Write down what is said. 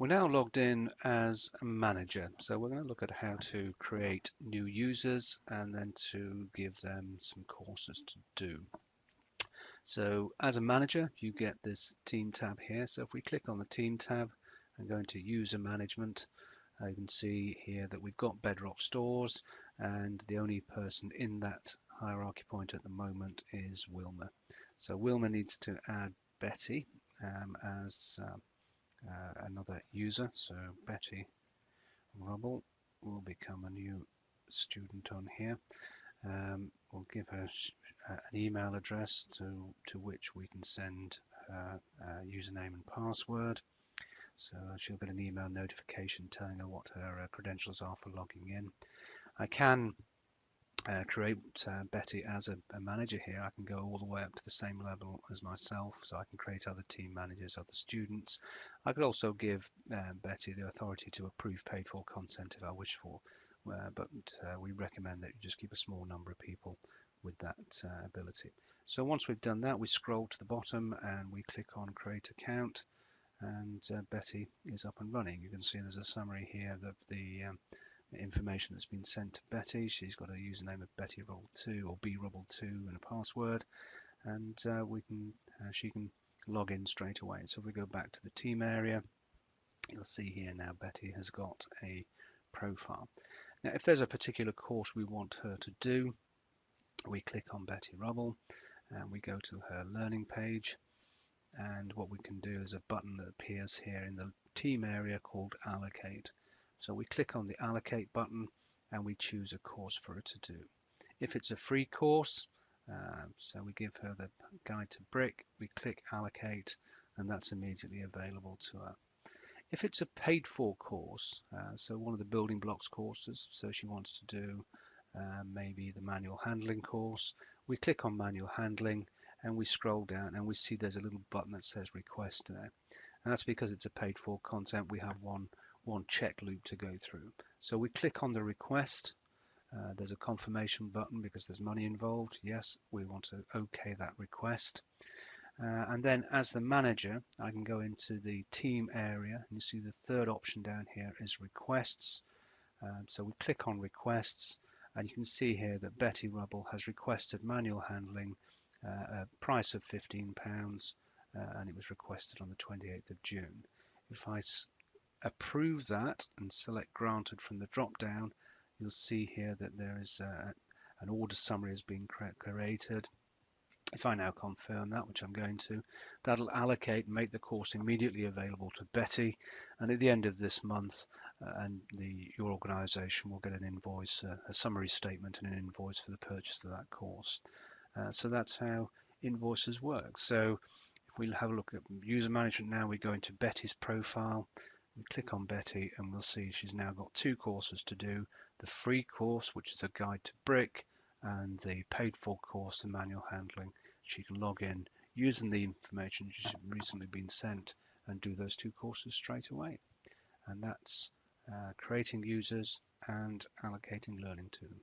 We're now logged in as a manager, so we're going to look at how to create new users and then to give them some courses to do. So as a manager, you get this team tab here. So if we click on the team tab and go into user management, you can see here that we've got Bedrock stores, and the only person in that hierarchy point at the moment is Wilma. So Wilma needs to add Betty as another user. So Betty Rubble will become a new student on here. We'll give her an email address to which we can send her username and password. So she'll get an email notification telling her what her credentials are for logging in. I can create Betty as a manager here. I can go all the way up to the same level as myself, so I can create other team managers, other students. I could also give Betty the authority to approve paid for content if I wish for, but we recommend that you just keep a small number of people with that ability. So once we've done that, we scroll to the bottom and we click on create account, and Betty is up and running. You can see there's a summary here of the information that's been sent to Betty. She's got a username of Betty Rubble 2 or B Rubble 2 and a password, and she can log in straight away. So if we go back to the team area, you'll see here now Betty has got a profile. Now, if there's a particular course we want her to do, we click on Betty Rubble and we go to her learning page. And what we can do is a button that appears here in the team area called allocate. So we click on the allocate button and we choose a course for her to do. If it's a free course, so we give her the guide to brick, we click allocate, and that's immediately available to her. If it's a paid for course, so one of the building blocks courses, so she wants to do maybe the manual handling course, we click on manual handling and we scroll down and we see there's a little button that says request there. And that's because it's a paid for content. We have one check loop to go through. So we click on the request. There's a confirmation button because there's money involved. Yes, we want to OK that request. And then as the manager, I can go into the team area and you see the third option down here is requests. So we click on requests and you can see here that Betty Rubble has requested manual handling, a price of £15, and it was requested on the 28th of June. If I approve that and select granted from the drop down, you'll see here that there is an order summary has been created. If I now confirm that, which I'm going to, that'll allocate and make the course immediately available to Betty, and at the end of this month your organization will get an invoice, a summary statement and an invoice for the purchase of that course. So that's how invoices work. So if we have a look at user management now, we go into Betty's profile, we click on Betty and we'll see she's now got two courses to do, the free course, which is a guide to brick, and the paid for course, the manual handling. She can log in using the information she's recently been sent and do those two courses straight away. And that's creating users and allocating learning to them.